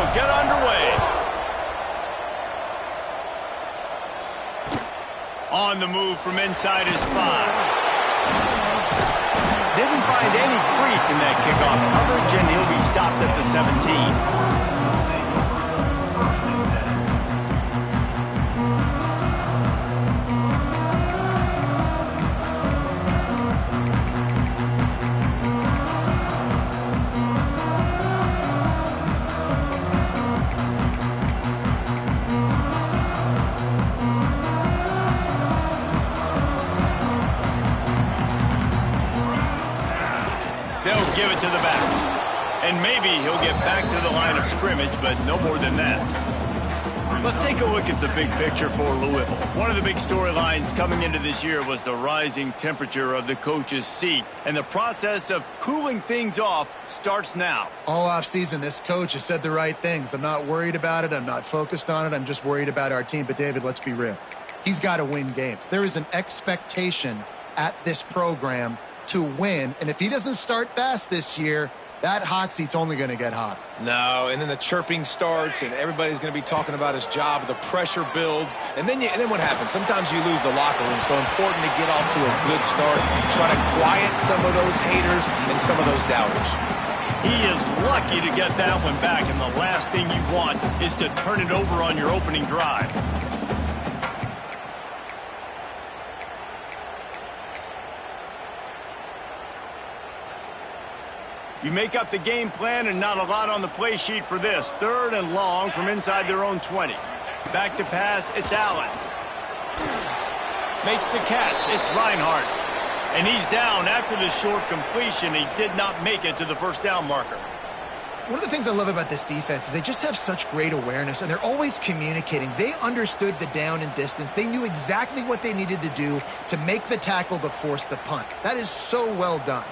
will get underway. On the move from inside his 5. Didn't find any crease in that kickoff coverage, and he'll be stopped at the 17. They'll give it to the back. And maybe he'll get back to the line of scrimmage, but no more than that. Let's take a look at the big picture for Louisville. One of the big storylines coming into this year was the rising temperature of the coach's seat. And the process of cooling things off starts now. All offseason, this coach has said the right things. I'm not worried about it. I'm not focused on it. I'm just worried about our team. But, David, let's be real. He's got to win games. There is an expectation at this program to win, and if he doesn't start fast this year, that hot seat's only going to get hot. No, and then the chirping starts, and everybody's going to be talking about his job. The pressure builds, and then what happens? Sometimes you lose the locker room. So important to get off to a good start, try to quiet some of those haters and some of those doubters. He is lucky to get that one back, and the last thing you want is to turn it over on your opening drive. You make up the game plan and not a lot on the play sheet for this. 3rd and long from inside their own 20. Back to pass, it's Allen. Makes the catch, it's Reinhardt. And he's down after the short completion. He did not make it to the first down marker. One of the things I love about this defense is they just have such great awareness, and they're always communicating. They understood the down and distance. They knew exactly what they needed to do to make the tackle to force the punt. That is so well done.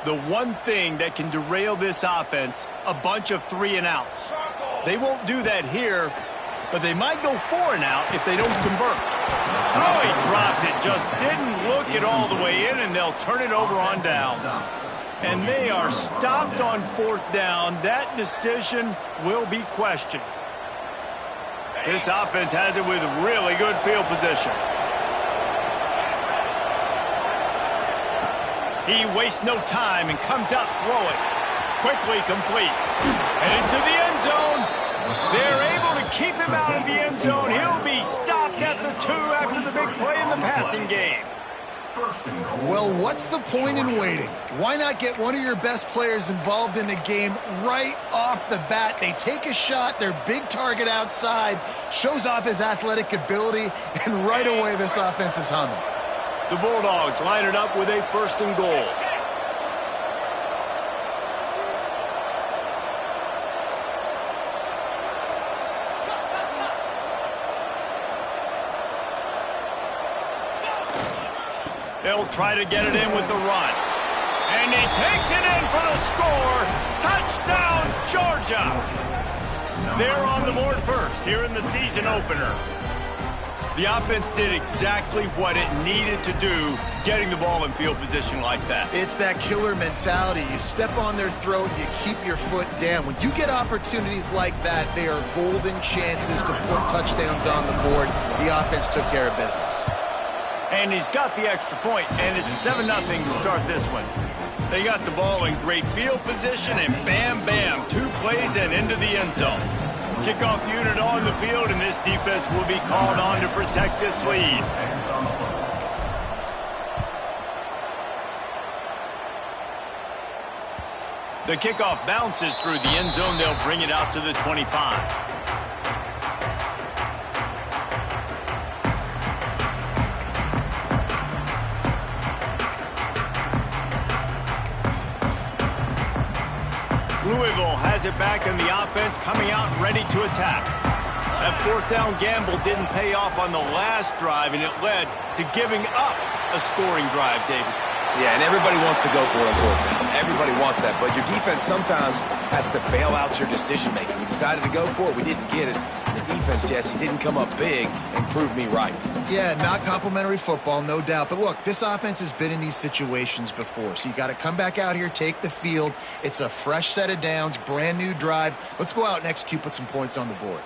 The one thing that can derail this offense, a bunch of 3 and outs. They won't do that here, but they might go 4 and out if they don't convert. Oh, he dropped it, just didn't look it all the way in, and they'll turn it over on downs. And they are stopped on 4th down. That decision will be questioned. This offense has it with really good field position. He wastes no time and comes out throwing. Quickly complete. And into the end zone. They're able to keep him out of the end zone. He'll be stopped at the 2 after the big play in the passing game. Well, what's the point in waiting? Why not get one of your best players involved in the game right off the bat? They take a shot, their big target outside, shows off his athletic ability, and right away this offense is humming. The Bulldogs line it up with a 1st and goal. They'll try to get it in with the run. And he takes it in for the score. Touchdown, Georgia. They're on the board first here in the season opener. The offense did exactly what it needed to do, getting the ball in field position like that. It's that killer mentality. You step on their throat, you keep your foot down. When you get opportunities like that, they are golden chances to put touchdowns on the board. The offense took care of business. And he's got the extra point, and it's 7-0 to start this one. They got the ball in great field position, and bam, bam, 2 plays and into the end zone. Kickoff unit on the field, and this defense will be called on to protect this lead. The kickoff bounces through the end zone. They'll bring it out to the 25. Louisville has it back, and the offense coming out ready to attack. That 4th down gamble didn't pay off on the last drive, and it led to giving up a scoring drive, David. Yeah, and everybody wants to go for it on fourth down. Everybody wants that, but your defense sometimes has to bail out your decision-making. We decided to go for it. We didn't get it. The defense, Jesse, didn't come up big and prove me right. Yeah, not complimentary football, no doubt. But look, this offense has been in these situations before, so you got to come back out here, take the field. It's a fresh set of downs, brand new drive. Let's go out and execute, put some points on the board.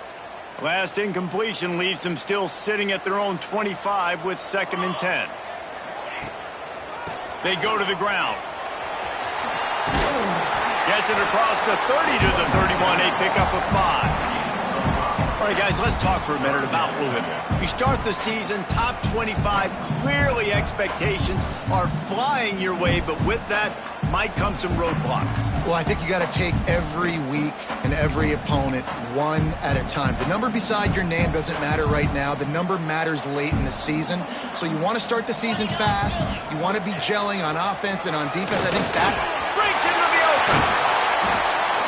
Last incompletion leaves them still sitting at their own 25 with 2nd and 10. They go to the ground. Gets it across the 30 to the 31, a pickup of 5. All right, guys, let's talk for a minute about Louisville. You start the season top 25. Clearly, expectations are flying your way, but with that might come some roadblocks. Well, I think you got to take every week and every opponent one at a time. The number beside your name doesn't matter right now. The number matters late in the season. So you want to start the season fast. You want to be gelling on offense and on defense. I think that breaks into the open.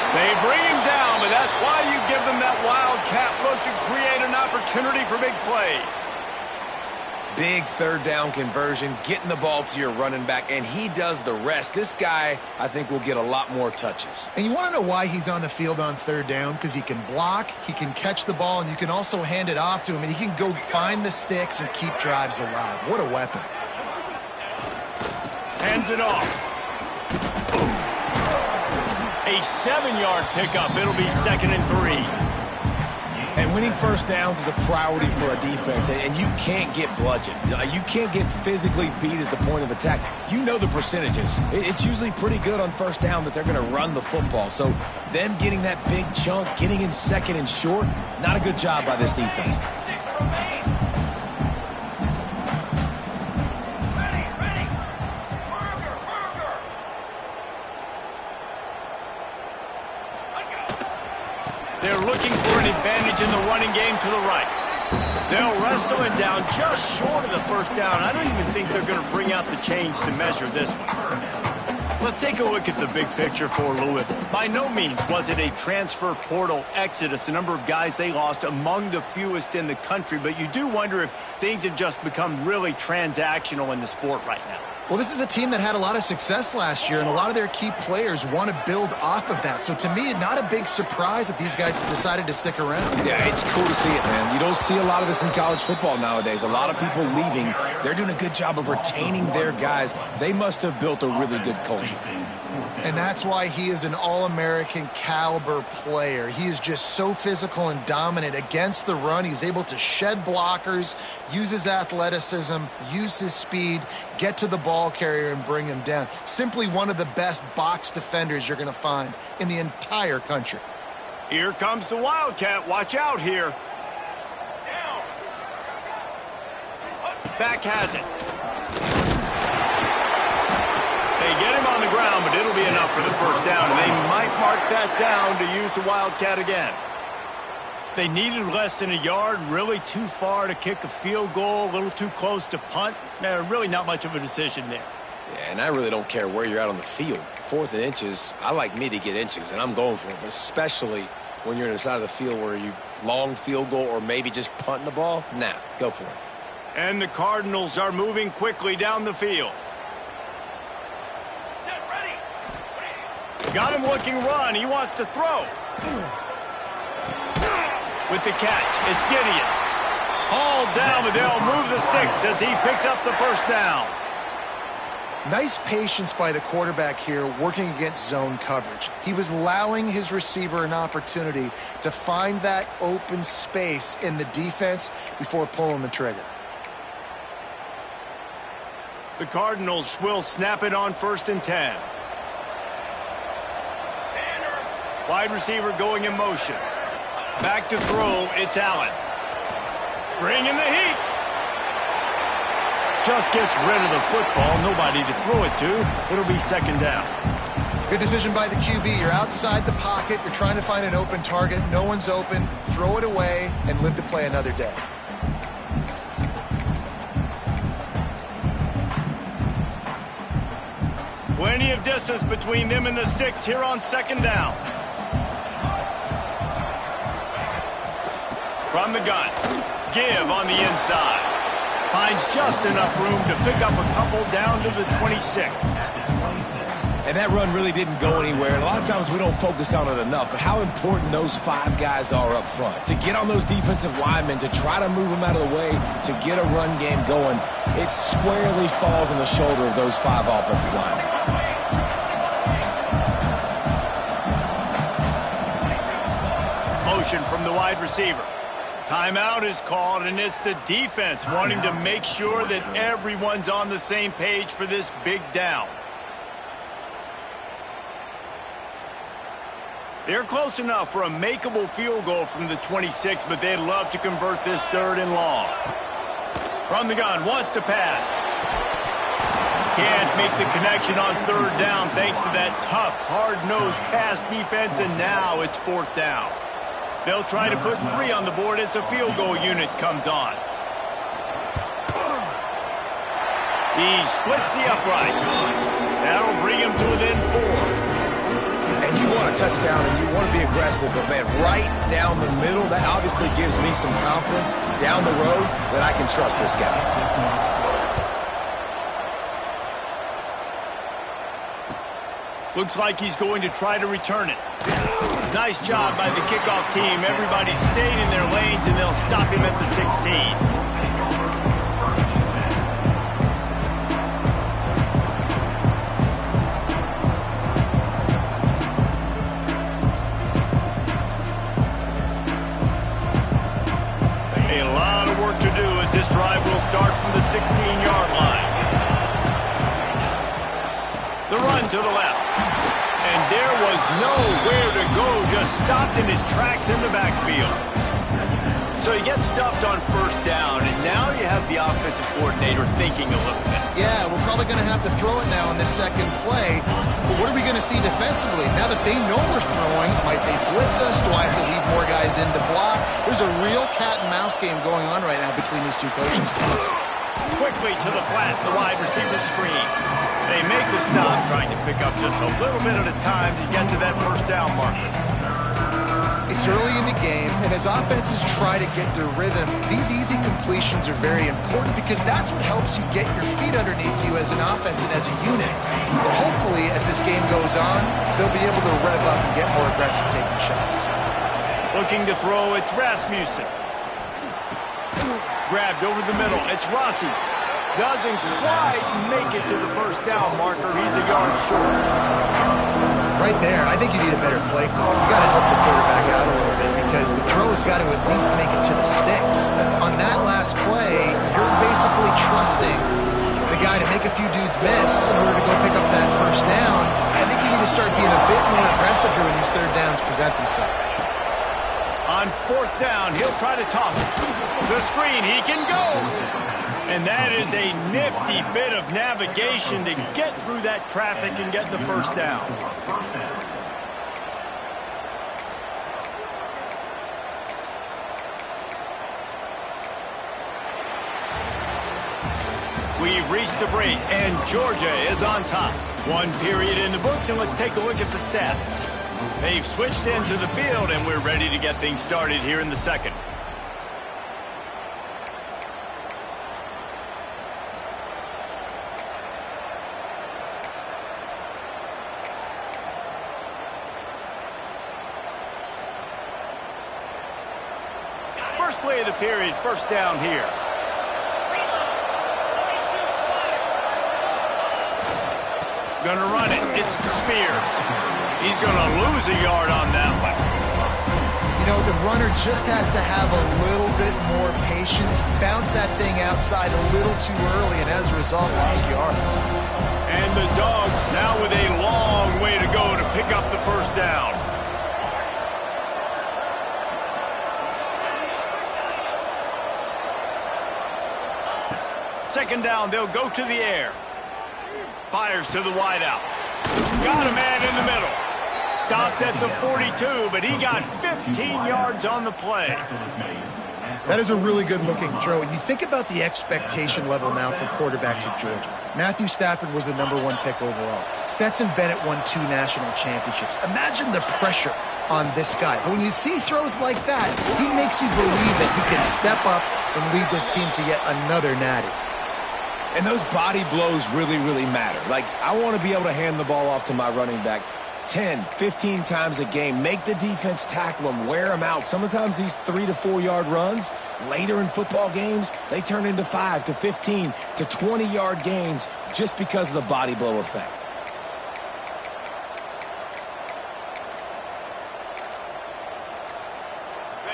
They bring him down, but that's why you give them that wildcat look to create an opportunity for big plays. Big 3rd down conversion, getting the ball to your running back, and he does the rest. This guy, I think, will get a lot more touches. And you want to know why he's on the field on 3rd down? Because he can block, he can catch the ball, and you can also hand it off to him, and he can go find the sticks and keep drives alive. What a weapon. Hands it off. A 7-yard pickup. It'll be 2nd and 3. And winning first downs is a priority for a defense, and you can't get bludgeoned. You can't get physically beat at the point of attack. You know the percentages. It's usually pretty good on first down that they're going to run the football. So them getting that big chunk, getting in 2nd and short, not a good job by this defense. They're looking for an advantage in the running game to the right. They'll wrestle it down just short of the 1st down. I don't even think they're going to bring out the chains to measure this one. Let's take a look at the big picture for Louisville. By no means was it a transfer portal exodus. The number of guys they lost among the fewest in the country, but you do wonder if things have just become really transactional in the sport right now. Well, this is a team that had a lot of success last year, and a lot of their key players want to build off of that. So to me, not a big surprise that these guys have decided to stick around. Yeah, it's cool to see it, man. You don't see a lot of this in college football nowadays. A lot of people leaving. They're doing a good job of retaining their guys. They must have built a really good culture. And that's why he is an All-American caliber player. He is just so physical and dominant against the run. He's able to shed blockers, use his athleticism, use his speed, get to the ball carrier and bring him down. Simply one of the best box defenders you're going to find in the entire country. Here comes the Wildcat. Watch out here. Back has it. They get him on the ground, but it'll be enough for the 1st down, and they might mark that down to use the Wildcat again. They needed less than a yard, really too far to kick a field goal, a little too close to punt. Really not much of a decision there. Yeah, and I really don't care where you're at on the field. 4th and inches, I like me to get inches, and I'm going for them, especially when you're on the side of the field where you long field goal or maybe just punting the ball. Nah, go for it. And the Cardinals are moving quickly down the field. Got him looking run. He wants to throw. With the catch, it's Gideon. Hauled down, but they'll move the sticks as he picks up the 1st down. Nice patience by the quarterback here working against zone coverage. He was allowing his receiver an opportunity to find that open space in the defense before pulling the trigger. The Cardinals will snap it on 1st and 10. Wide receiver going in motion. Back to throw, it's Allen. Bringing the heat. Just gets rid of the football. Nobody to throw it to. It'll be 2nd down. Good decision by the QB. You're outside the pocket. You're trying to find an open target. No one's open. Throw it away and live to play another day. Plenty of distance between them and the sticks here on 2nd down. From the gun. Give on the inside. Finds just enough room to pick up a couple down to the 26. And that run really didn't go anywhere. And a lot of times we don't focus on it enough, but how important those 5 guys are up front. To get on those defensive linemen, to try to move them out of the way, to get a run game going, it squarely falls on the shoulder of those 5 offensive linemen. Motion from the wide receiver. Timeout is called, and it's the defense wanting to make sure that everyone's on the same page for this big down. They're close enough for a makeable field goal from the 26, but they'd love to convert this 3rd and long. From the gun, wants to pass. Can't make the connection on 3rd down thanks to that tough, hard-nosed pass defense, and now it's 4th down. They'll try to put 3 on the board as the field goal unit comes on. He splits the uprights. That'll bring him to within 4. And you want a touchdown and you want to be aggressive, but man, right down the middle, that obviously gives me some confidence down the road that I can trust this guy. Looks like he's going to try to return it. Nice job by the kickoff team. Everybody stayed in their lanes, and they'll stop him at the 16. Start from the 16-yard line. The run to the left. And there was nowhere to go, just stopped in his tracks in the backfield. So he gets stuffed on 1st down, and now you have the offensive coordinator thinking a little bit. Yeah, we're probably going to have to throw it now in this 2nd play. But what are we going to see defensively? Now that they know we're throwing, might they blitz us? Do I have to leave more guys in to block? There's a real cat-and-mouse game going on right now between these 2 coaching staffs. Quickly to the flat, the wide receiver screen. They make the stop, trying to pick up just a little bit at a time to get to that 1st down marker. It's early in the game, and as offenses try to get their rhythm, these easy completions are very important because that's what helps you get your feet underneath you as an offense and as a unit. But hopefully, as this game goes on, they'll be able to rev up and get more aggressive taking shots. Looking to throw, it's Rasmussen. Grabbed over the middle, it's Rossi. Doesn't quite make it to the 1st down marker. He's a yard short. Right there, I think you need a better play call. You got to help your quarterback out a little bit because the throw's got to at least make it to the sticks. On that last play, you're basically trusting the guy to make a few dudes miss in order to go pick up that 1st down. I think you need to start being a bit more aggressive here when these 3rd downs present themselves. On 4th down, he'll try to toss it. The screen, he can go. And that is a nifty bit of navigation to get through that traffic and get the 1st down. We've reached the break, and Georgia is on top. 1 period in the books, and let's take a look at the stats. They've switched into the field, and we're ready to get things started here in the 2nd. First play of the period, 1st down here. Gonna run it. It's Spears. He's gonna lose a yard on that one. You know, the runner just has to have a little bit more patience. Bounce that thing outside a little too early, and as a result, lost yards. And the Dogs now with a long way to go to pick up the 1st down. Second down, they'll go to the air. Fires to the wideout. Got a man in the middle. Stopped at the 42, but he got 15 yards on the play. That is a really good-looking throw. And you think about the expectation level now for quarterbacks at Georgia. Matthew Stafford was the #1 pick overall. Stetson Bennett won 2 national championships. Imagine the pressure on this guy. But when you see throws like that, he makes you believe that he can step up and lead this team to yet another natty. And those body blows really, really matter. Like, I want to be able to hand the ball off to my running back 10, 15 times a game. Make the defense tackle them, wear them out. Sometimes these 3 to 4 yard runs, later in football games, they turn into 5 to 15 to 20 yard gains just because of the body blow effect.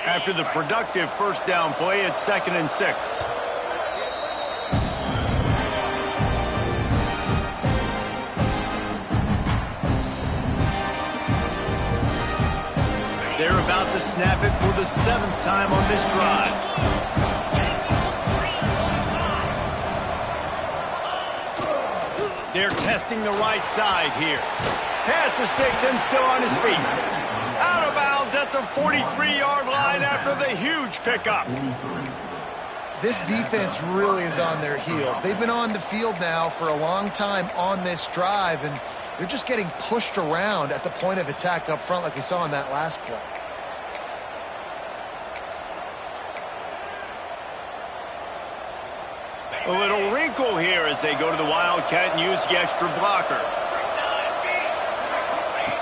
After the productive first down play, it's 2nd and 6. They're about to snap it for the 7th time on this drive. They're testing the right side here. Pass the sticks and still on his feet. Out of bounds at the 43-yard line after the huge pickup. This defense really is on their heels. They've been on the field now for a long time on this drive, and they're just getting pushed around at the point of attack up front like we saw in that last play. A little wrinkle here as they go to the Wildcat and use the extra blocker.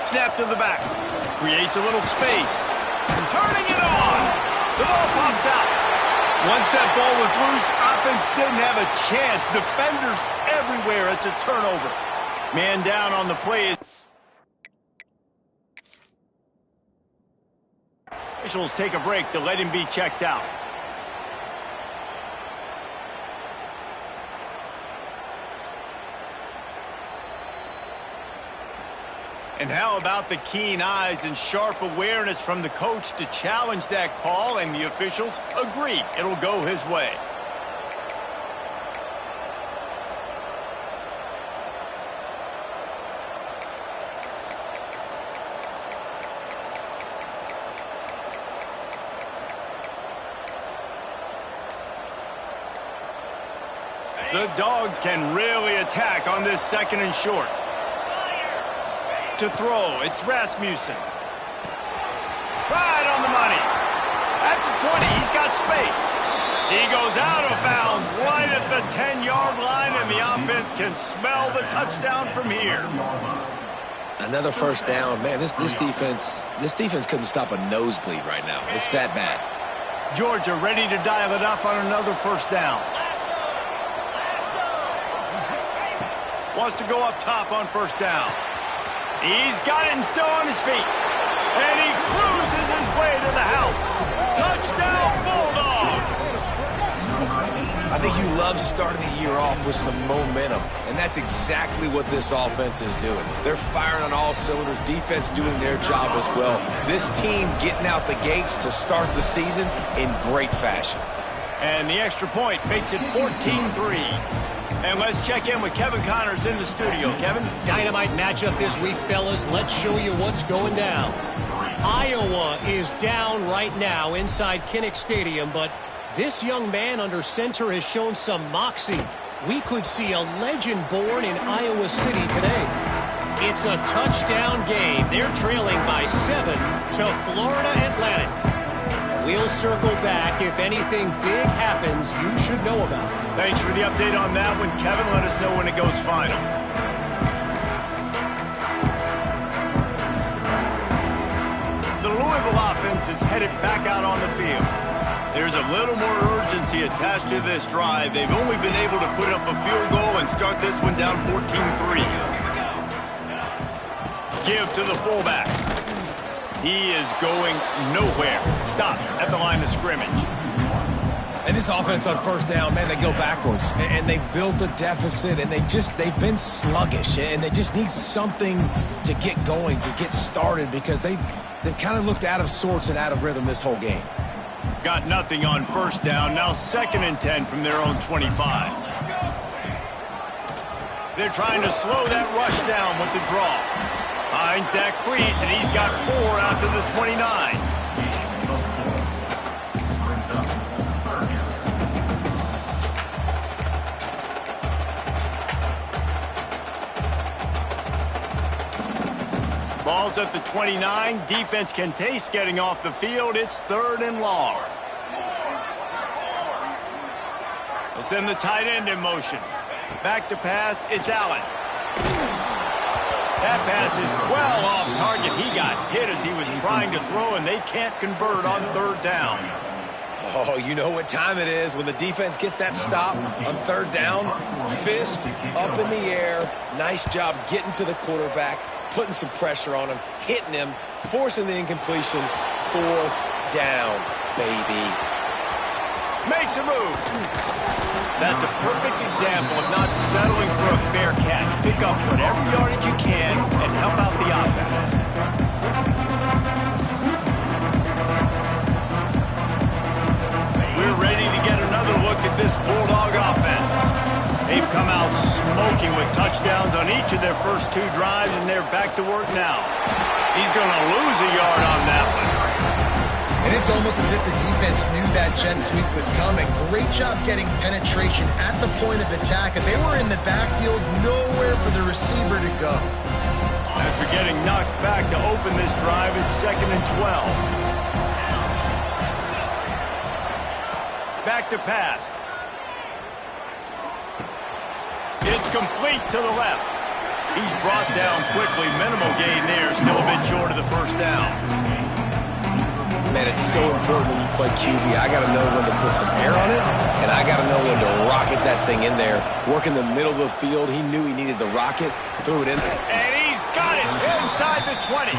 Snap to the back. Creates a little space. Turning it on. The ball pops out. Once that ball was loose, offense didn't have a chance. Defenders everywhere. It's a turnover. Man down on the play. Officials take a break to let him be checked out. And how about the keen eyes and sharp awareness from the coach to challenge that call, and the officials agree it'll go his way. The Dogs can really attack on this 2nd and short. To throw, it's Rasmussen. Right on the money. At the 20, he's got space. He goes out of bounds right at the 10-yard line, and the offense can smell the touchdown from here. Another first down. Man, this defense couldn't stop a nosebleed right now. It's that bad. Georgia ready to dial it up on another first down. Wants to go up top on first down. He's got it and still on his feet. And he cruises his way to the house. Touchdown, Bulldogs! I think you love starting the year off with some momentum, and that's exactly what this offense is doing. They're firing on all cylinders, defense doing their job as well. This team getting out the gates to start the season in great fashion. And the extra point makes it 14-3. And let's check in with Kevin Connors in the studio. Kevin? Dynamite matchup this week, fellas. Let's show you what's going down. Iowa is down right now inside Kinnick Stadium, but this young man under center has shown some moxie. We could see a legend born in Iowa City today. It's a touchdown game. They're trailing by 7 to Florida Atlantic. We'll circle back. If anything big happens, you should know about it. Thanks for the update on that one, Kevin. Let us know when it goes final. The Louisville offense is headed back out on the field. There's a little more urgency attached to this drive. They've only been able to put up a field goal and start this one down 14-3. Give to the fullback. He is going nowhere. Stop at the line of scrimmage. And this offense on first down, man, they go backwards. And they built a deficit, and they've been sluggish. And they just need something to get going, to get started, because they've kind of looked out of sorts and out of rhythm this whole game. Got nothing on first down. Now 2nd and 10 from their own 25. They're trying to slow that rush down with the draw. Finds that crease, and he's got 4 after the 29. Ball's at the 29. Defense can taste getting off the field. It's 3rd and long. They'll send the tight end in motion. Back to pass. It's Allen. That pass is well off target. He got hit as he was trying to throw, and they can't convert on 3rd down. Oh, you know what time it is when the defense gets that stop on 3rd down. Fist up in the air. Nice job getting to the quarterback, putting some pressure on him, hitting him, forcing the incompletion. 4th down, baby. Makes a move. That's a perfect example of not settling for a fair catch. Pick up whatever yardage you can and help out the offense. We're ready to get another look at this Bulldog offense. They've come out smoking with touchdowns on each of their first 2 drives, and they're back to work now. He's going to lose a yard on that one. And it's almost as if the defense knew that jet sweep was coming. Great job getting penetration at the point of attack, and they were in the backfield, nowhere for the receiver to go. After getting knocked back to open this drive, it's 2nd and 12. Back to pass. It's complete to the left. He's brought down quickly. Minimal gain there, still a bit short of the 1st down. Man, it's so important when you play QB. I got to know when to put some air on it, and I got to know when to rocket that thing in there. Work in the middle of the field. He knew he needed the rocket, threw it in there. And he's got it inside the 20.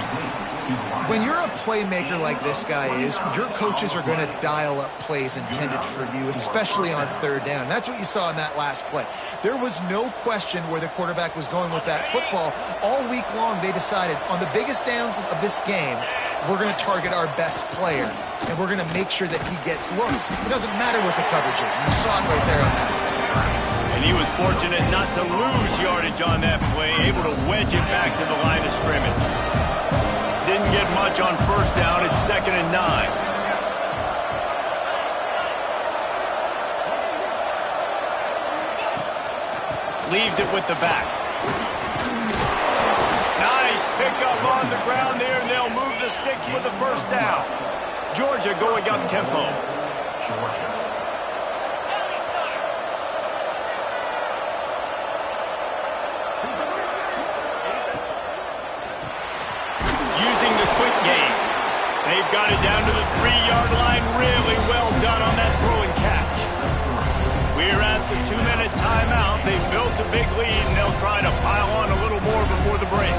When you're a playmaker like this guy is, your coaches are going to dial up plays intended for you, especially on 3rd down. That's what you saw in that last play. There was no question where the quarterback was going with that football. All week long, they decided on the biggest downs of this game, we're going to target our best player, and we're going to make sure that he gets looks. It doesn't matter what the coverage is, and you saw it right there on that. And he was fortunate not to lose yardage on that play, able to wedge it back to the line of scrimmage. Didn't get much on 1st down. It's 2nd and 9. Leaves it with the back. Nice pickup on the ground there, and they'll move the sticks with the 1st down. Georgia going up tempo. Using the quick game. They've got it down to the 3-yard line. Really well done on that throw and catch. We're at the 2-minute timeout. They've built a big lead, and they'll try to pile on a little more before the break.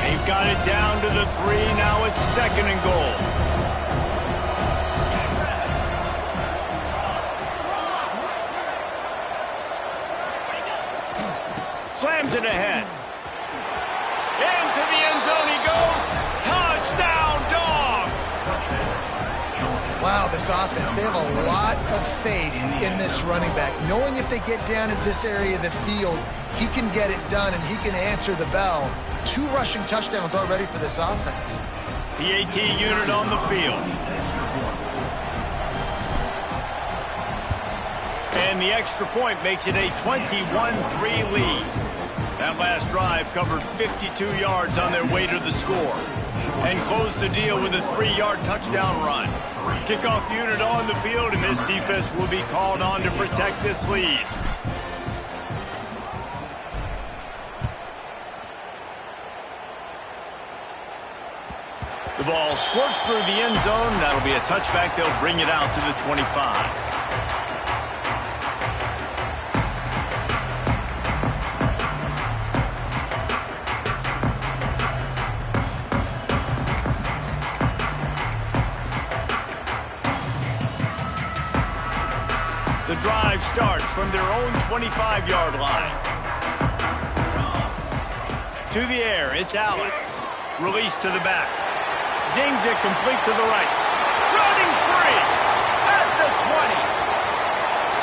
They've got it down to the 3. Now it's 2nd and goal. Slams it ahead. Into the end zone he goes. Touchdown, Dogs! Wow, this offense, they have a lot of faith in this running back. Knowing if they get down in this area of the field, he can get it done and he can answer the bell. 2 rushing touchdowns already for this offense. PAT unit on the field. And the extra point makes it a 21-3 lead. That last drive covered 52 yards on their way to the score and closed the deal with a 3-yard touchdown run. Kickoff unit on the field, and this defense will be called on to protect this lead. The ball squirts through the end zone. That'll be a touchback. They'll bring it out to the 25. The drive starts from their own 25-yard line. To the air, it's Allen. Release to the back. Zings it complete to the right. Running free at the 20.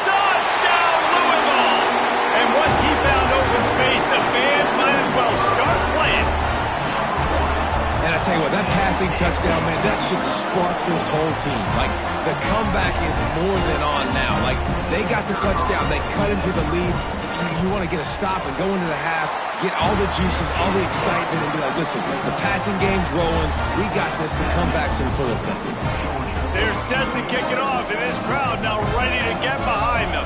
Touchdown, Louisville! And once he found open space, the band might as well start playing. And I tell you what, that passing touchdown, man, that should spark this whole team. Like, the comeback is more than on now. Like, they got the touchdown. They cut into the lead. You want to get a stop and go into the half, get all the juices, all the excitement, and be like, listen, the passing game's rolling. We got this. The comeback's in full effect. They're set to kick it off, and this crowd now ready to get behind them.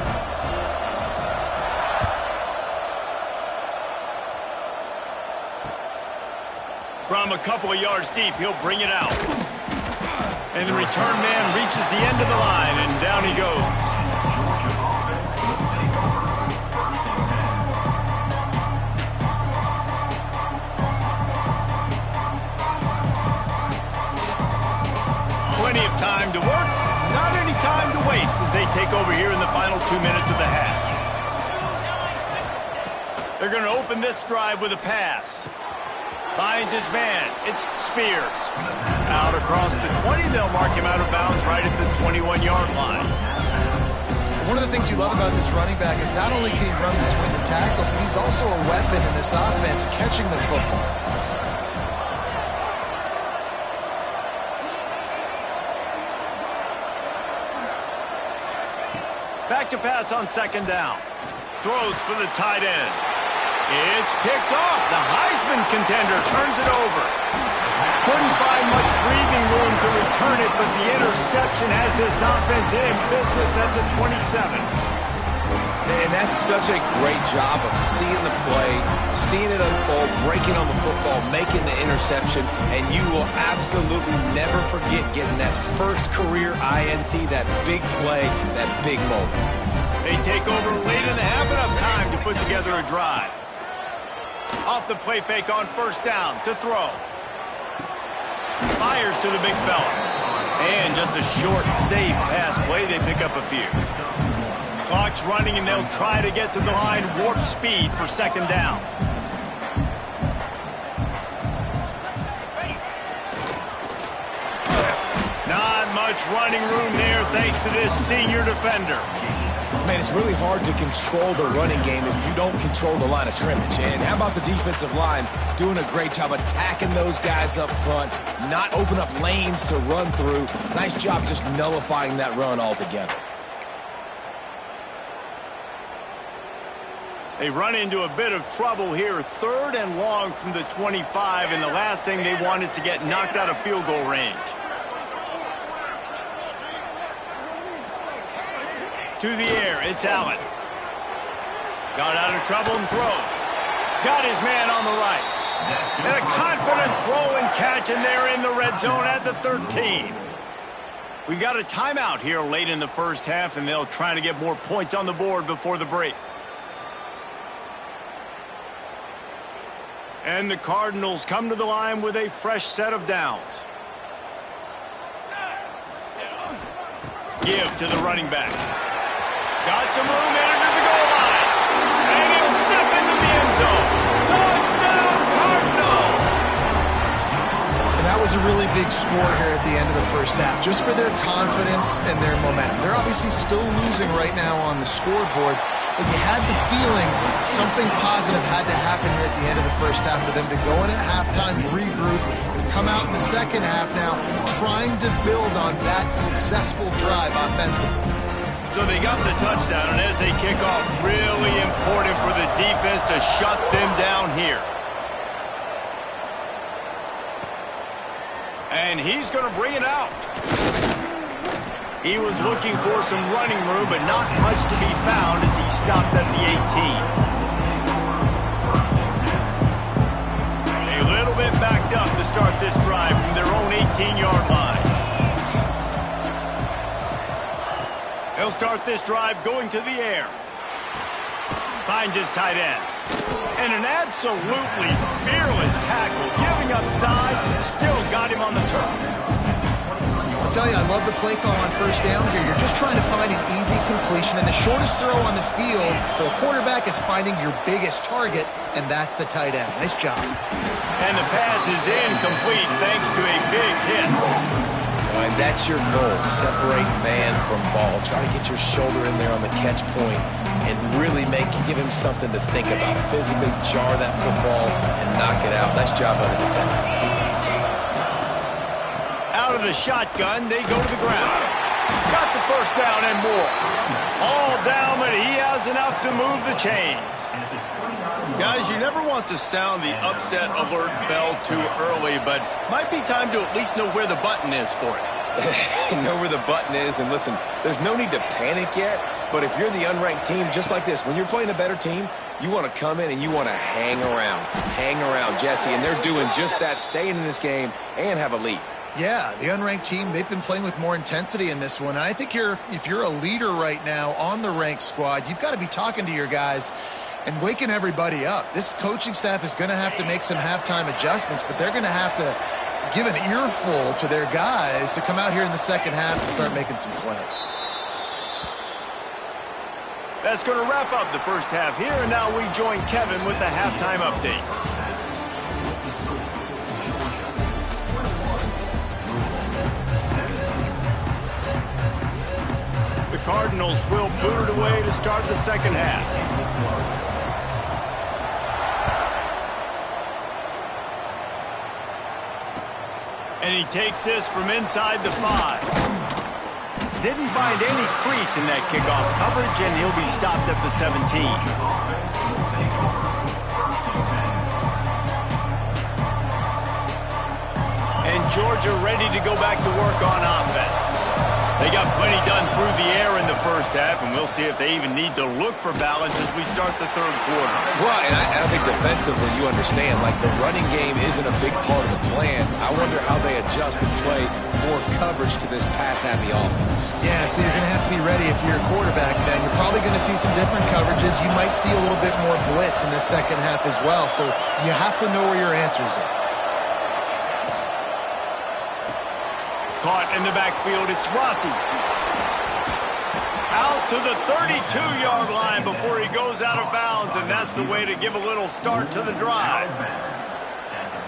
From a couple of yards deep, he'll bring it out. And the return man reaches the end of the line, and down he goes. Plenty of time to work, not any time to waste as they take over here in the final 2 minutes of the half. They're going to open this drive with a pass. Finds his man. It's Spears. Out across the 20. They'll mark him out of bounds right at the 21-yard line. One of the things you love about this running back is not only can he run between the tackles, but he's also a weapon in this offense catching the football. Back to pass on second down. Throws for the tight end. It's picked off. The Heisman contender turns it over. Couldn't find much breathing room to return it, but the interception has this offense in business at the 27. And that's such a great job of seeing the play, seeing it unfold, breaking on the football, making the interception, and you will absolutely never forget getting that first career INT, that big play, that big moment. They take over late in the half, enough time to put together a drive. Off the play fake on first down to throw. Fires to the big fella. And just a short, safe pass play. They pick up a few. Clock's running, and they'll try to get to the line warp speed for second down. Not much running room there thanks to this senior defender. Man, it's really hard to control the running game if you don't control the line of scrimmage. And how about the defensive line doing a great job attacking those guys up front, not open up lanes to run through. Nice job just nullifying that run altogether. They run into a bit of trouble here. 3rd and long from the 25, and the last thing they want is to get knocked out of field goal range. To the air, it's Allen. Got out of trouble and throws. Got his man on the right. And a confident throw and catch, and they're in the red zone at the 13. We got a timeout here late in the first half, and they'll try to get more points on the board before the break. And the Cardinals come to the line with a fresh set of downs. Give to the running back. Got some room in to the goal line. And he'll step into the end zone. Touchdown, Cardinals! And that was a really big score here at the end of the first half, just for their confidence and their momentum. They're obviously still losing right now on the scoreboard, but you had the feeling something positive had to happen here at the end of the first half for them to go in at halftime, regroup, and come out in the second half now trying to build on that successful drive offensively. So they got the touchdown, and as they kick off, really important for the defense to shut them down here. And he's going to bring it out. He was looking for some running room, but not much to be found as he stopped at the 18. A little bit backed up to start this drive from their own 18-yard line. He'll start this drive going to the air. Finds his tight end. And an absolutely fearless tackle, giving up size, still got him on the turf. I'll tell you, I love the play call on first down here. You're just trying to find an easy completion, and the shortest throw on the field for a quarterback is finding your biggest target, and that's the tight end. Nice job. And the pass is incomplete thanks to a big hit. And that's your goal, separate man from ball. Try to get your shoulder in there on the catch point and really give him something to think about. Physically jar that football and knock it out. Nice job by the defender. the shotgun, they go to the ground. Got the first down and more. All down, but he has enough to move the chains. Guys, you never want to sound the upset alert bell too early, but might be time to at least know where the button is for it. Know where the button is, and listen, there's no need to panic yet, but if you're the unranked team, just like this, when you're playing a better team, you want to come in and you want to hang around, Jesse, and they're doing just that, staying in this game and have a lead. Yeah, the unranked team, they've been playing with more intensity in this one. And I think if you're a leader right now on the ranked squad, you've got to be talking to your guys and waking everybody up. This coaching staff is going to have to make some halftime adjustments, but they're going to have to give an earful to their guys to come out here in the second half and start making some plays. That's going to wrap up the first half here, and now we join Kevin with the halftime update. The Cardinals will boot it away to start the second half. And he takes this from inside the 5. Didn't find any crease in that kickoff coverage, and he'll be stopped at the 17. And Georgia ready to go back to work on offense. They got plenty done through the air in the first half, and we'll see if they even need to look for balance as we start the third quarter. Well, and I think defensively, you understand, like the running game isn't a big part of the plan. I wonder how they adjust and play more coverage to this pass-happy offense. Yeah, so you're going to have to be ready if you're a quarterback, then. You're probably going to see some different coverages. You might see a little bit more blitz in the second half as well, so you have to know where your answers are. Caught in the backfield, it's Rossi. Out to the 32-yard line before he goes out of bounds, and that's the way to give a little start to the drive.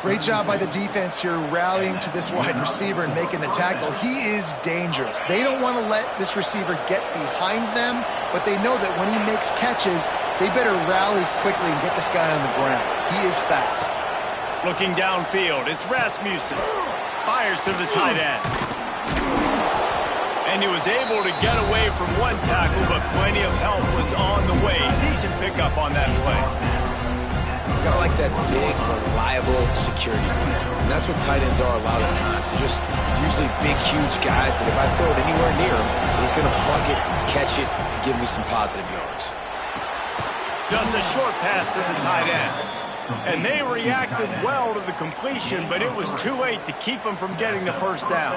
Great job by the defense here rallying to this wide receiver and making the tackle. He is dangerous. They don't want to let this receiver get behind them, but they know that when he makes catches, they better rally quickly and get this guy on the ground. He is fast. Looking downfield, it's Rasmussen. Fires to the tight end. And he was able to get away from one tackle, but plenty of help was on the way. Decent pickup on that play. Kind of like that big, reliable security blanket. And that's what tight ends are a lot of times. They're just usually big, huge guys that if I throw it anywhere near him, he's going to plug it, catch it, and give me some positive yards. Just a short pass to the tight end. And they reacted well to the completion, but it was too late to keep him from getting the first down.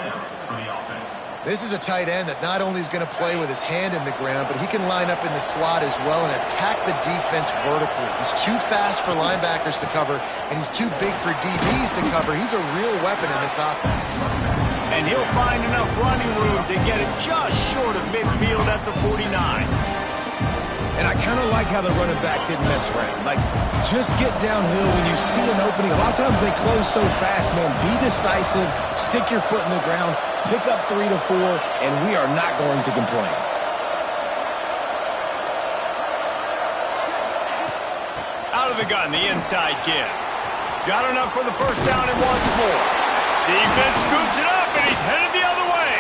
This is a tight end that not only is going to play with his hand in the ground, but he can line up in the slot as well and attack the defense vertically. He's too fast for linebackers to cover, and he's too big for DBs to cover. He's a real weapon in this offense. And he'll find enough running room to get it just short of midfield at the 49. And I kind of like how the running back didn't mess around. Like, just get downhill when you see an opening. A lot of times they close so fast, man. Be decisive, stick your foot in the ground, pick up 3 to 4, and we are not going to complain. Out of the gun, the inside give. Got enough for the first down and wants more. Defense scoops it up, and he's headed the other way.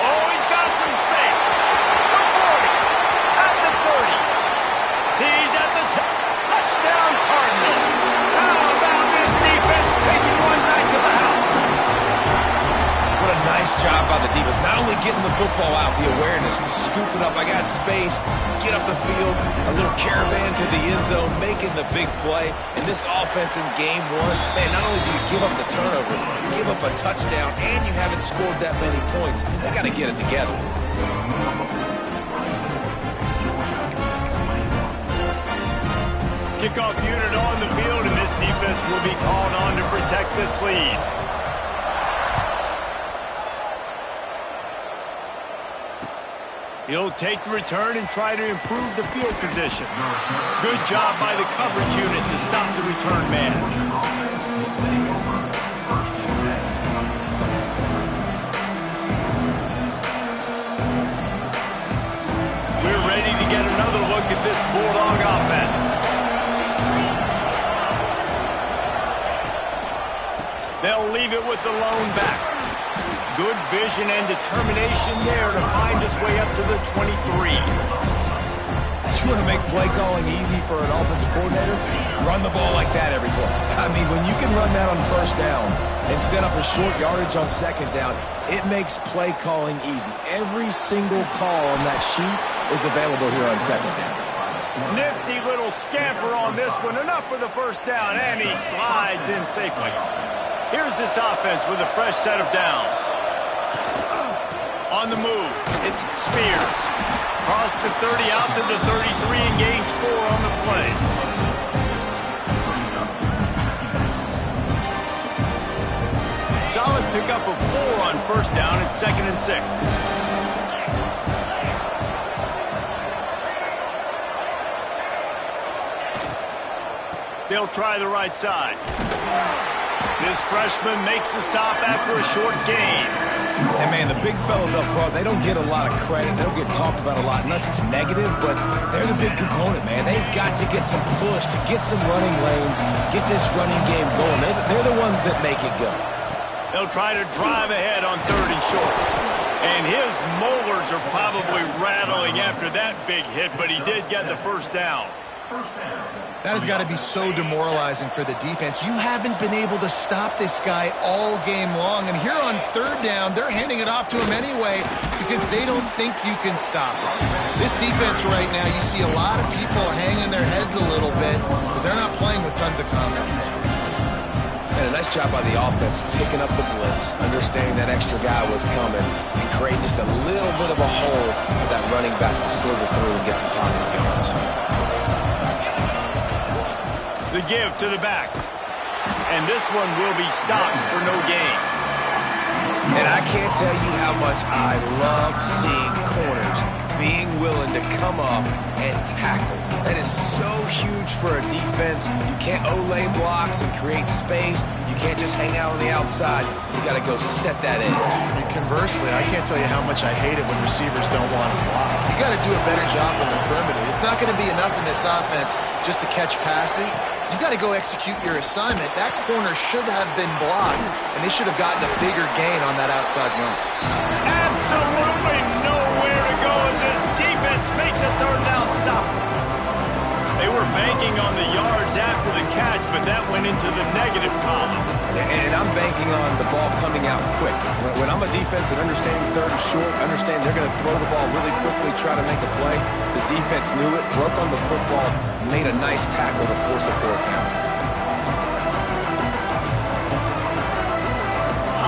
Oh, he's got some space. He's at the touchdown Cardinals. How about this defense taking one back to the house? What a nice job by the defense. Not only getting the football out, the awareness to scoop it up. I got space, get up the field, a little caravan to the end zone, making the big play. And this offense in game one, man, not only do you give up the turnover, you give up a touchdown, and you haven't scored that many points. They got to get it together. Kickoff unit on the field, and this defense will be called on to protect this lead. He'll take the return and try to improve the field position. Good job by the coverage unit to stop the return man. We're ready to get another look at this Bulldog offense. They'll leave it with the lone back. Good vision and determination there to find his way up to the 23. You want to make play calling easy for an offensive coordinator? Run the ball like that every play. I mean, when you can run that on first down and set up a short yardage on second down, it makes play calling easy. Every single call on that sheet is available here on second down. Nifty little scamper on this one. Enough for the first down, and he slides in safely. Here's this offense with a fresh set of downs. On the move, it's Spears. Across the 30, out to the 33, and gains 4 on the play. Solid pickup of 4 on first down at 2nd and 6. They'll try the right side. This freshman makes the stop after a short gain. And, man, the big fellas up front, they don't get a lot of credit. They don't get talked about a lot unless it's negative, but they're the big component, man. They've got to get some push, to get some running lanes, get this running game going. They're the ones that make it go. They'll try to drive ahead on 3rd and short. And his molars are probably rattling after that big hit, but he did get the first down. That has got to be so demoralizing for the defense. You haven't been able to stop this guy all game long. And here on 3rd down, they're handing it off to him anyway because they don't think you can stop it. This defense right now, you see a lot of people hanging their heads a little bit because they're not playing with tons of confidence. And a nice job by the offense picking up the blitz, understanding that extra guy was coming, and create just a little bit of a hole for that running back to slither through and get some positive yards. The give to the back. And this one will be stopped for no gain. And I can't tell you how much I love seeing corners being willing to come up and tackle. That is so huge for a defense. You can't olay blocks and create space. You can't just hang out on the outside. You got to go set that edge. And conversely, I can't tell you how much I hate it when receivers don't want to block. You got to do a better job on the perimeter. It's not going to be enough in this offense just to catch passes. You got to go execute your assignment. That corner should have been blocked, and they should have gotten a bigger gain on that outside run. Absolutely nowhere to go as this defense makes a 3rd down stop. They were banking on the yards after the catch, but that went into the negative column. And I'm banking on the ball coming out quick. When I'm a defense and understanding 3rd and short, understand they're going to throw the ball really quickly, try to make a play. The defense knew it, broke on the football, made a nice tackle to force a 4th down.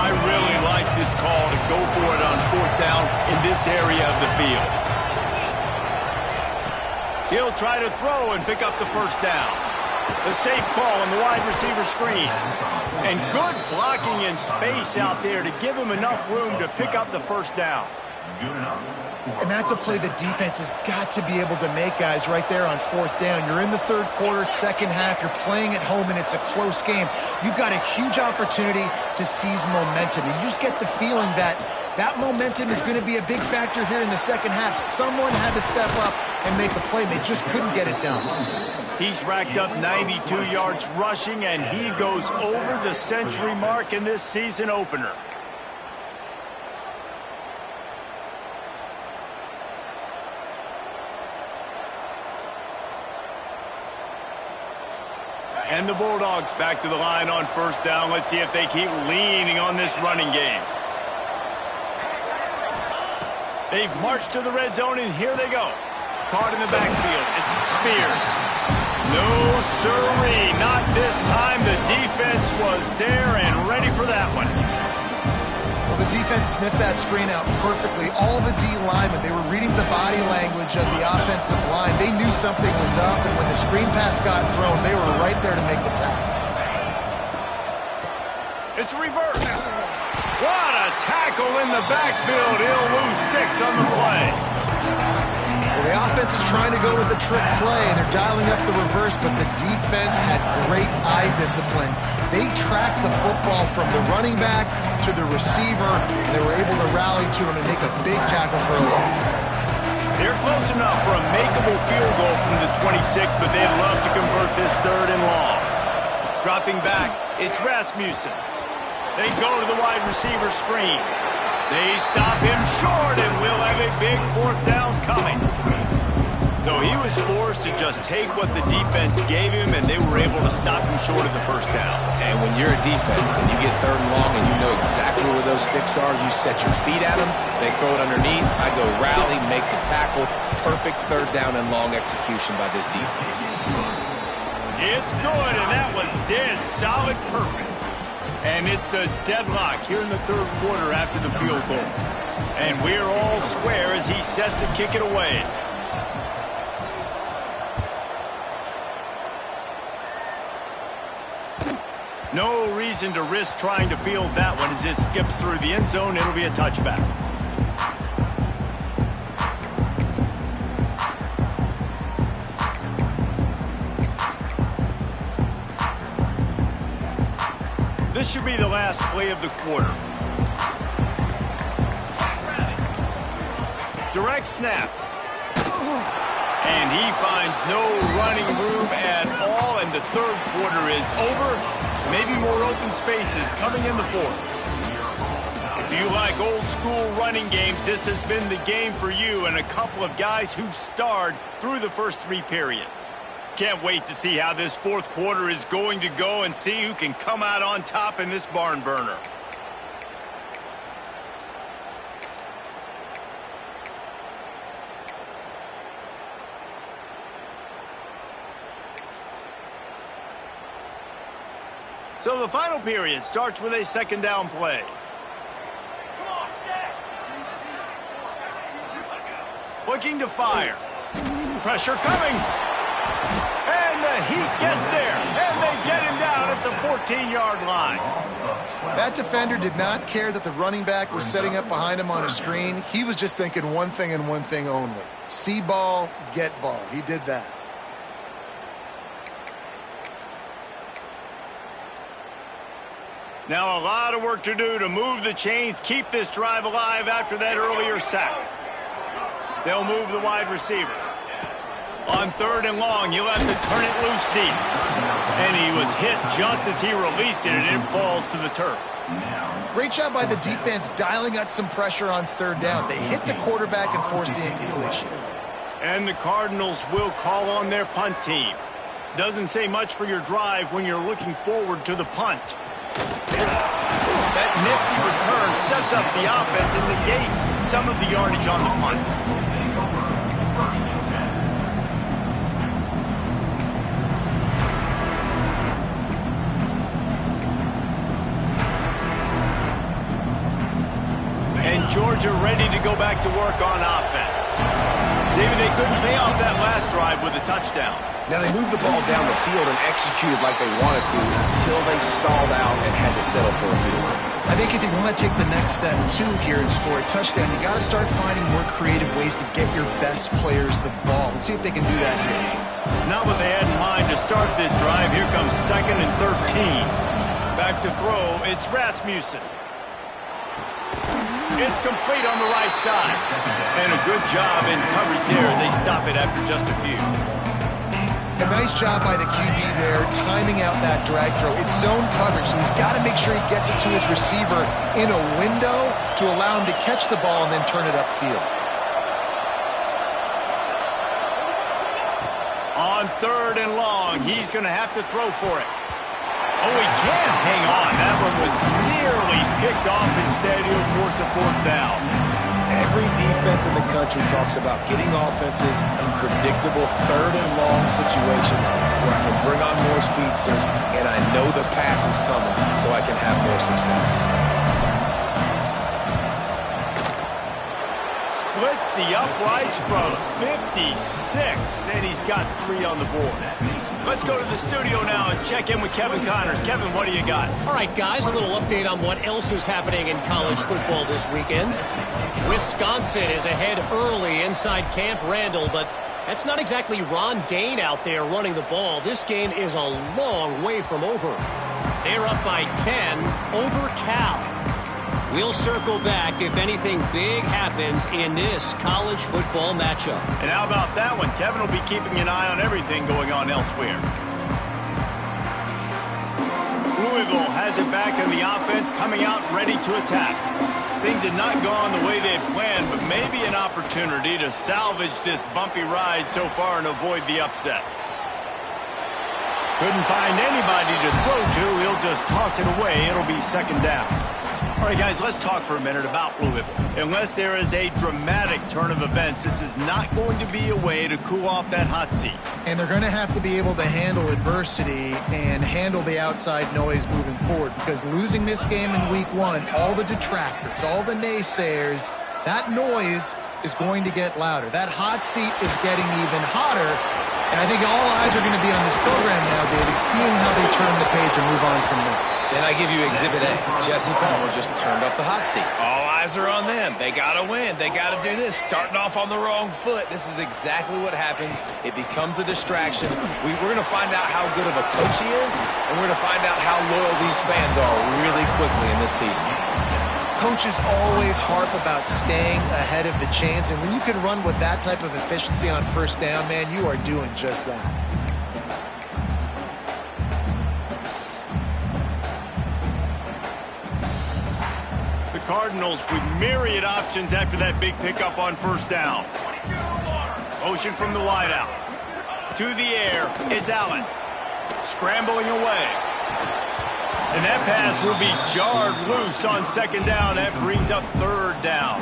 I really like this call to go for it on 4th down in this area of the field. He'll try to throw and pick up the first down. The safe call on the wide receiver screen. And good blocking in space out there to give him enough room to pick up the first down. And that's a play the defense has got to be able to make, guys, right there on 4th down. You're in the 3rd quarter, 2nd half. You're playing at home, and it's a close game. You've got a huge opportunity to seize momentum. You just get the feeling that that momentum is going to be a big factor here in the 2nd half. Someone had to step up and make a play. They just couldn't get it done. He's racked up 92 yards rushing, and he goes over the century mark in this season opener. And the Bulldogs back to the line on 1st down. Let's see if they keep leaning on this running game. They've marched to the red zone, and here they go. Caught in the backfield. It's Spears. No, sirree, not this time. The defense was there and ready for that one. Well, the defense sniffed that screen out perfectly. All the D linemen, they were reading the body language of the offensive line. They knew something was up, and when the screen pass got thrown, they were right there to make the tackle. It's reverse. What a tackle in the backfield. He'll lose 6 on the play. Well, the offense is trying to go with a trick play, and they're dialing up the reverse, but the defense had great eye discipline. They tracked the football from the running back to the receiver, and they were able to rally to him and make a big tackle for a loss. They're close enough for a makeable field goal from the 26, but they'd love to convert this 3rd and long. Dropping back, it's Rasmussen. They go to the wide receiver screen. They stop him short, and we'll have a big fourth down coming. So he was forced to just take what the defense gave him, and they were able to stop him short of the first down. And when you're a defense and you get 3rd and long and you know exactly where those sticks are, you set your feet at them, they throw it underneath, I go rally, make the tackle. Perfect 3rd down and long execution by this defense. It's good, and that was dead solid perfect. And it's a deadlock here in the 3rd quarter after the field goal. And we're all square as he's set to kick it away. No reason to risk trying to field that one as it skips through the end zone. It'll be a touchback. This should be the last play of the quarter. Direct snap. And he finds no running room at all, and the 3rd quarter is over. Maybe more open spaces coming in the 4th. If you like old school running games, this has been the game for you and a couple of guys who've starred through the first 3 periods. Can't wait to see how this 4th quarter is going to go and see who can come out on top in this barn burner. So the final period starts with a 2nd down play. Looking to fire. Pressure coming. And the heat gets there. And they get him down at the 14-yard line. That defender did not care that the running back was setting up behind him on a screen. He was just thinking one thing and one thing only. See ball, get ball. He did that. Now a lot of work to do to move the chains, keep this drive alive after that earlier sack. They'll move the wide receiver. On 3rd and long, he'll have to turn it loose deep. And he was hit just as he released it, and it falls to the turf. Great job by the defense dialing out some pressure on 3rd down. They hit the quarterback and forced the incompletion. And the Cardinals will call on their punt team. Doesn't say much for your drive when you're looking forward to the punt. That nifty return sets up the offense and negates some of the yardage on the punt. And Georgia ready to go back to work on offense. David, they couldn't pay off that last drive with a touchdown. Now they moved the ball down the field and executed like they wanted to until they stalled out and had to settle for a field goal. I think if you want to take the next step, too, here and score a touchdown, you got to start finding more creative ways to get your best players the ball. Let's see if they can do that here. Not what they had in mind to start this drive. Here comes 2nd and 13. Back to throw, it's Rasmussen. It's complete on the right side. And a good job in coverage there as they stop it after just a few. A nice job by the QB there, timing out that drag throw. It's zone coverage, so he's got to make sure he gets it to his receiver in a window to allow him to catch the ball and then turn it upfield. On 3rd and long, he's going to have to throw for it. Oh, he can't hang on. That one was nearly picked off. Instead, he'll force a 4th down. Every defense in the country talks about getting offenses in predictable 3rd and long situations where I can bring on more speedsters and I know the pass is coming so I can have more success. Splits the uprights from 56, and he's got 3 on the board. Let's go to the studio now and check in with Kevin Connors. Kevin, what do you got? All right, guys, a little update on what else is happening in college football this weekend. Wisconsin is ahead early inside Camp Randall, but that's not exactly Ron Dane out there running the ball. This game is a long way from over. They're up by 10 over Cal. We'll circle back if anything big happens in this college football matchup. And how about that one? Kevin will be keeping an eye on everything going on elsewhere. Louisville has it back in the offense, coming out ready to attack. Things had not gone the way they had planned, but maybe an opportunity to salvage this bumpy ride so far and avoid the upset. Couldn't find anybody to throw to. He'll just toss it away. It'll be second down. All right, guys, let's talk for a minute about Louisville. Unless there is a dramatic turn of events, this is not going to be a way to cool off that hot seat. And they're going to have to be able to handle adversity and handle the outside noise moving forward, because losing this game in week one, all the detractors, all the naysayers, that noise is going to get louder. That hot seat is getting even hotter. And I think all eyes are going to be on this program now, David, seeing how they turn the page and move on from this. Then I give you Exhibit A. Jesse Palmer just turned up the hot seat. All eyes are on them. They got to win. They got to do this. Starting off on the wrong foot. This is exactly what happens. It becomes a distraction. We're going to find out how good of a coach he is, and we're going to find out how loyal these fans are really quickly in this season. Coaches always harp about staying ahead of the chains, and when you can run with that type of efficiency on first down, man, you are doing just that. The Cardinals with myriad options after that big pickup on first down. Motion from the wideout. To the air, it's Allen. Scrambling away. And that pass will be jarred loose on second down. That brings up third down.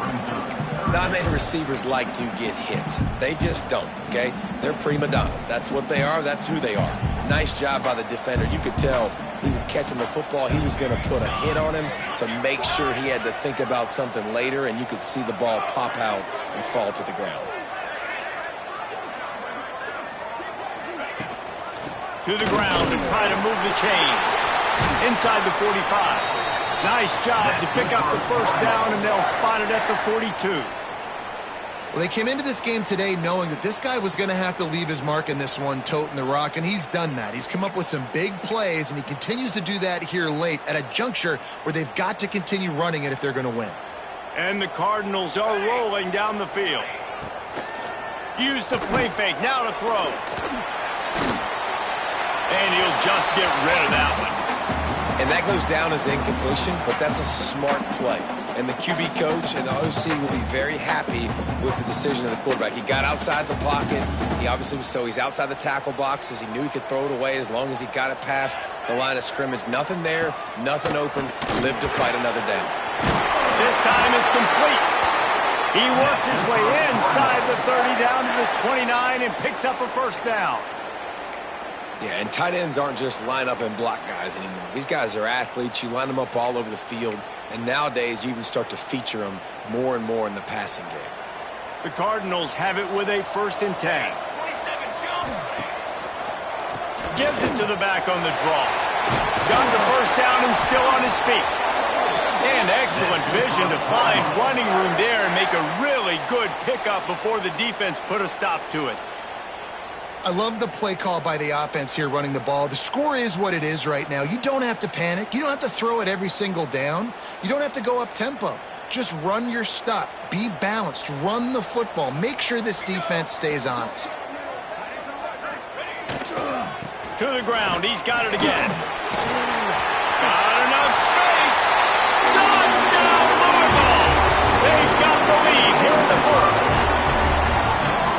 Not many receivers like to get hit. They just don't, okay? They're prima donnas. That's what they are. That's who they are. Nice job by the defender. You could tell he was catching the football. He was going to put a hit on him to make sure he had to think about something later, and you could see the ball pop out and fall to the ground. To the ground to try to move the chains. Inside the 45. Nice job to pick up the first down, and they'll spot it at the 42. Well, they came into this game today knowing that this guy was going to have to leave his mark in this one, toting the rock, and he's done that. He's come up with some big plays, and he continues to do that here late at a juncture where they've got to continue running it if they're going to win. And the Cardinals are rolling down the field. Use the play fake, now to throw. And he'll just get rid of that one. And that goes down as incompletion, but that's a smart play. And the QB coach and the OC will be very happy with the decision of the quarterback. He got outside the pocket. He obviously was he's outside the tackle boxes. He knew he could throw it away as long as he got it past the line of scrimmage. Nothing there, nothing open. Lived to fight another down. This time it's complete. He works his way inside the 30 down to the 29 and picks up a first down. Yeah, and tight ends aren't just line up and block guys anymore. These guys are athletes. You line them up all over the field, and nowadays you even start to feature them more and more in the passing game. The Cardinals have it with a 1st and 10. Gives it to the back on the draw. Got the first down and still on his feet. And excellent vision to find running room there and make a really good pickup before the defense put a stop to it. I love the play call by the offense here running the ball. The score is what it is right now. You don't have to panic. You don't have to throw it every single down. You don't have to go up tempo. Just run your stuff. Be balanced. Run the football. Make sure this defense stays honest. To the ground. He's got it again. Got enough space. Touchdown, Louisville. They've got the lead here in the 4th.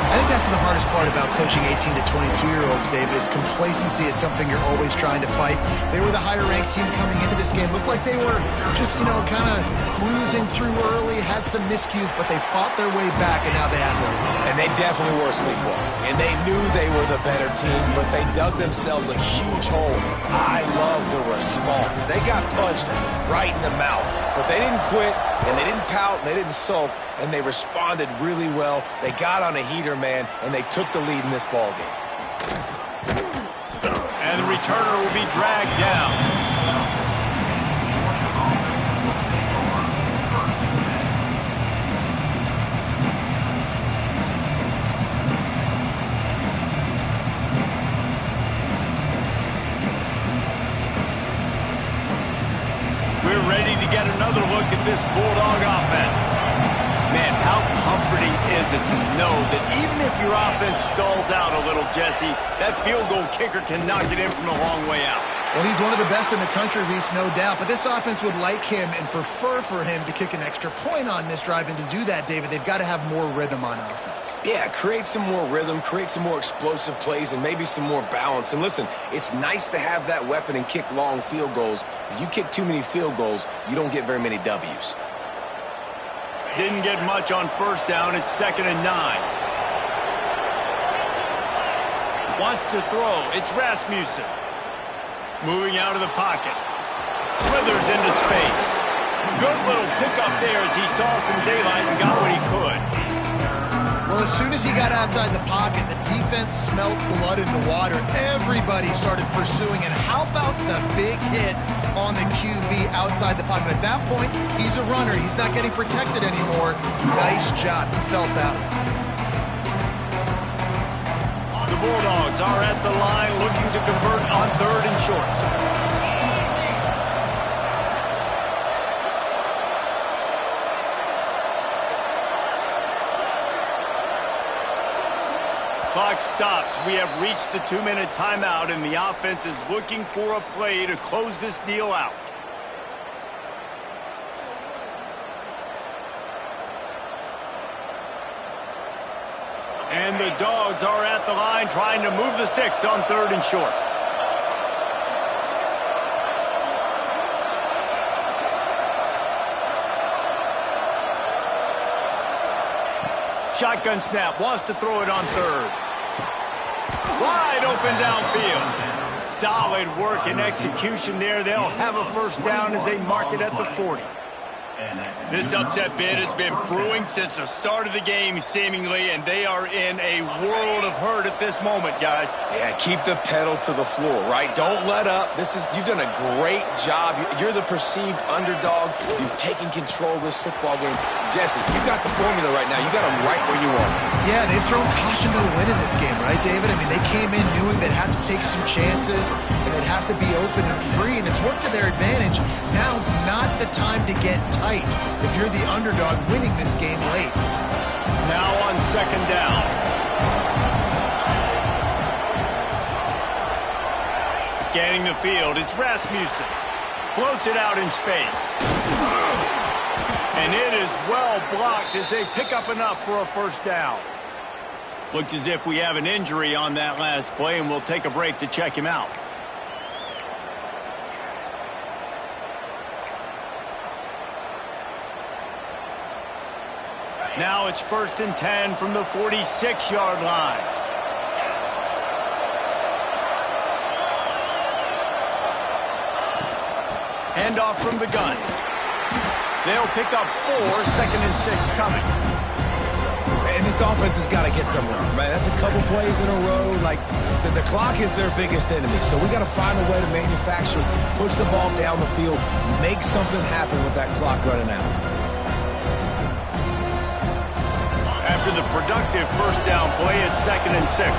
I think that's the hardest part about coaching 18 to 22-year-olds, David, is complacency is something you're always trying to fight. They were the higher-ranked team coming into this game. Looked like they were just, kind of cruising through early, had some miscues, but they fought their way back, and now they have their lead. And they definitely were sleepwalking. And they knew they were the better team, but they dug themselves a huge hole. I love the response. They got punched right in the mouth, but they didn't quit, and they didn't pout, and they didn't sulk, and they responded really well. They got on a heater, man, and they took the lead in this ball game. And the returner will be dragged down. We're ready to get another look at this Bulldog offense. Man, how comforting is it to know that even if your offense stalls out a little, Jesse, that field goal kicker can knock it in from a long way out. Well, he's one of the best in the country, Reese, no doubt. But this offense would like him and prefer for him to kick an extra point on this drive. And to do that, David, they've got to have more rhythm on offense. Yeah, create some more rhythm, create some more explosive plays, and maybe some more balance. And listen, it's nice to have that weapon and kick long field goals. If you kick too many field goals, you don't get very many W's. Didn't get much on first down. It's 2nd and 9. Wants to throw. It's Rasmussen. Moving out of the pocket. Slithers into space. Good little pickup there as he saw some daylight and got what he could. Well, as soon as he got outside the pocket, the defense smelled blood in the water. Everybody started pursuing. And how about the big hit on the QB outside the pocket? At that point, he's a runner. He's not getting protected anymore. Nice job. He felt that one. The Bulldogs are at the line looking to convert on 3rd and short. Clock stops. We have reached the 2-minute timeout, and the offense is looking for a play to close this deal out. And the Dogs are at the line trying to move the sticks on 3rd and short. Shotgun snap, wants to throw it on 3rd. Wide open downfield. Solid work and execution there. They'll have a first down as they mark it at the 40. This upset bid has been brewing since the start of the game, seemingly, and they are in a world of hurt at this moment, guys. Yeah, keep the pedal to the floor, right? Don't let up. You've done a great job. You're the perceived underdog. You've taken control of this football game. Jesse, you got the formula right now. You got them right where you want. Yeah, they've thrown caution to the wind in this game, right, David? I mean, they came in knowing they'd have to take some chances and they'd have to be open and free, and it's worked to their advantage. Now's not the time to get tight if you're the underdog winning this game late. Now on 2nd down. Scanning the field, it's Rasmussen. Floats it out in space. And it is well blocked as they pick up enough for a first down. Looks as if we have an injury on that last play, and we'll take a break to check him out. Now it's 1st and 10 from the 46-yard line. Handoff from the gun. They'll pick up 4, 2nd and 6 coming. And this offense has got to get somewhere, right? That's a couple plays in a row. Like, the clock is their biggest enemy. So we got to find a way to manufacture, push the ball down the field, make something happen with that clock running out. After the productive first down play, it's 2nd and 6.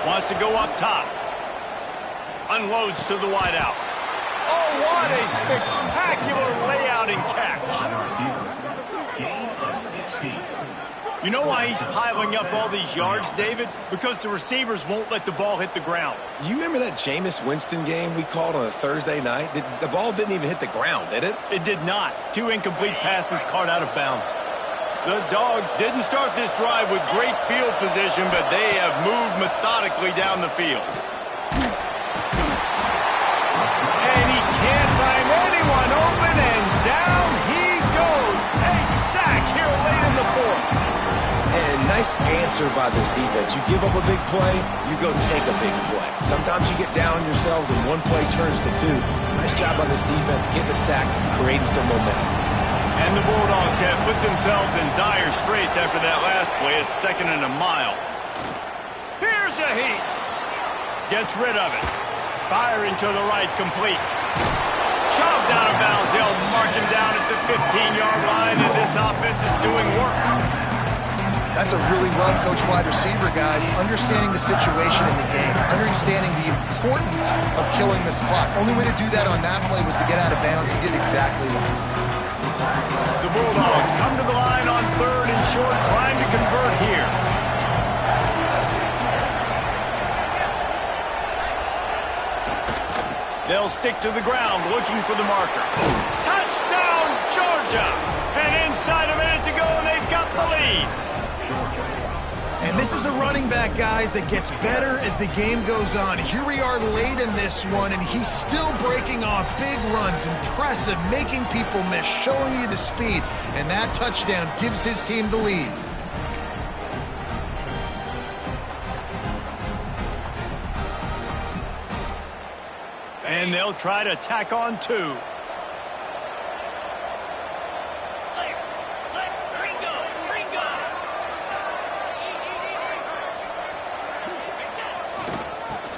Wants to go up top. Unloads to the wideout. Oh, what a spectacular layout and catch. You know why he's piling up all these yards, David? Because the receivers won't let the ball hit the ground. You remember that Jameis Winston game we called on a Thursday night? The ball didn't even hit the ground, did it? It did not. 2 incomplete passes caught out of bounds. The Dogs didn't start this drive with great field position, but they have moved methodically down the field. And he can't find anyone open, and down he goes. A sack here late in the 4th. And nice answer by this defense. You give up a big play, you go take a big play. Sometimes you get down on yourselves and one play turns to 2. Nice job by this defense getting a sack, creating some momentum. And the Bulldogs have put themselves in dire straits after that last play. It's 2nd and a mile. Here's a heat. Gets rid of it. Firing to the right, complete. Shoved out of bounds. They'll mark him down at the 15-yard line, and this offense is doing work. That's a really well-coached wide receiver, guys. Understanding the situation in the game. Understanding the importance of killing this clock. Only way to do that on that play was to get out of bounds. He did exactly that. The Bulldogs come to the line on 3rd and short, trying to convert here. They'll stick to the ground looking for the marker. Touchdown, Georgia! And inside a minute to go, and they've got the lead. And this is a running back, guys, that gets better as the game goes on. Here we are late in this one, and he's still breaking off big runs. Impressive, making people miss, showing you the speed. And that touchdown gives his team the lead. And they'll try to tack on two.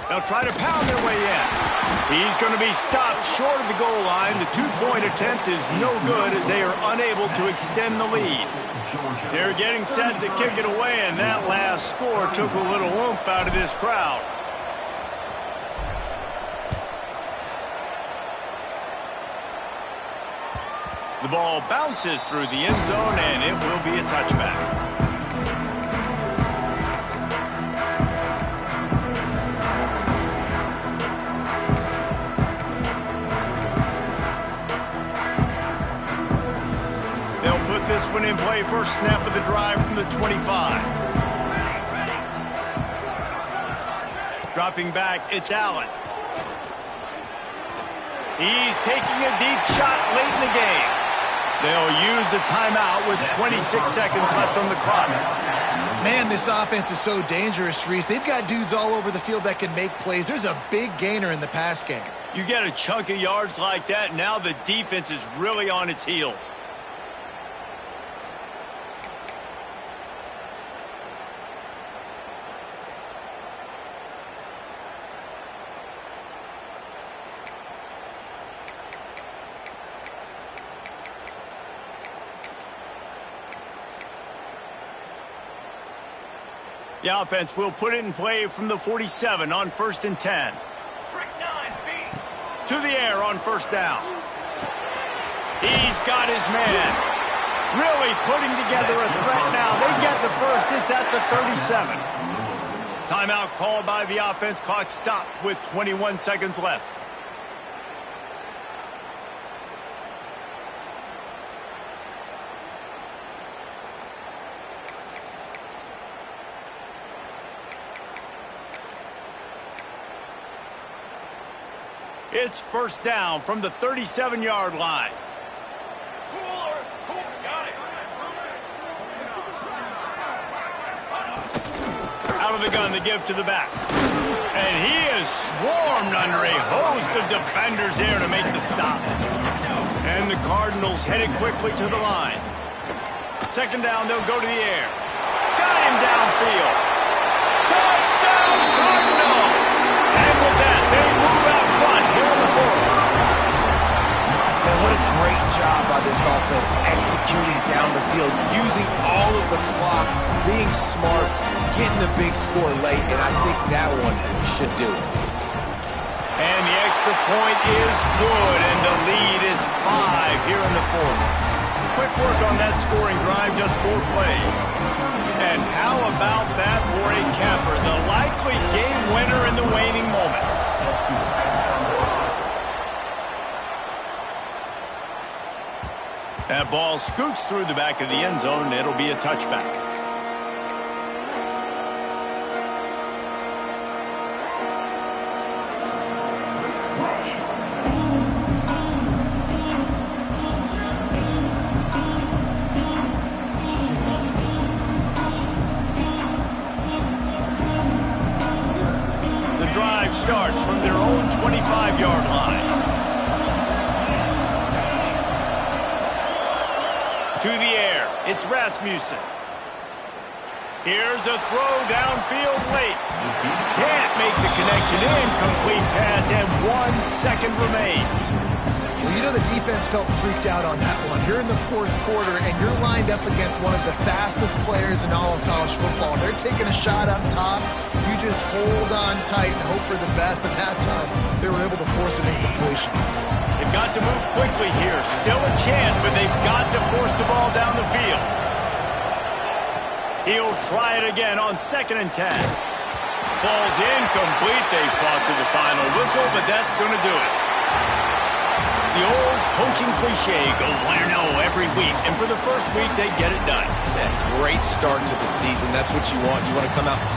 They'll try to pound their way in. He's going to be stopped short of the goal line. The two-point attempt is no good as they are unable to extend the lead. They're getting set to kick it away, and that last score took a little oomph out of this crowd. The ball bounces through the end zone, and it will be a touchback. They'll put this one in play. First snap of the drive from the 25. Dropping back, it's Allen. He's taking a deep shot late in the game. They'll use a timeout with 26 seconds left on the clock. Man, this offense is so dangerous, Reese. They've got dudes all over the field that can make plays. There's a big gainer in the pass game. You get a chunk of yards like that, now the defense is really on its heels. The offense will put it in play from the 47 on 1st and 10. To the air on first down. He's got his man. Really putting together a threat now. They get the first. It's at the 37. Timeout called by the offense. Clock stopped with 21 seconds left. It's first down from the 37-yard line. Out of the gun to give to the back. And he is swarmed under a host of defenders there to make the stop. And the Cardinals headed quickly to the line. Second down, they'll go to the air. Got him downfield. Touchdown, Cardinals! And with that, they move out front here in the fourth. Man, what a great job by this offense executing down the field, using all of the clock, being smart, getting the big score late, and I think that one should do it. And the extra point is good, and the lead is 5 here in the fourth. Quick work on that scoring drive, just 4 plays. And how about that for a capper, the likely game winner in the waning moments. That ball scoots through the back of the end zone, and it'll be a touchback. Starts from their own 25-yard line. To the air, it's Rasmussen. Here's a throw downfield late. Can't make the connection. Incomplete pass, and 1 second remains. Well, you know the defense felt freaked out on that one. You're in the fourth quarter, and you're lined up against one of the fastest players in all of college football. They're taking a shot up top. You just hold on tight and hope for the best. At that time, they were able to force an incompletion. They've got to move quickly here. Still a chance, but they've got to force the ball down the field. He'll try it again on 2nd and 10. falls incomplete. They fought to the final whistle, but that's going to do it. The old coaching cliche, go 1-0 every week. And for the first week, they get it done. Yeah, great start to the season. That's what you want. You want to come out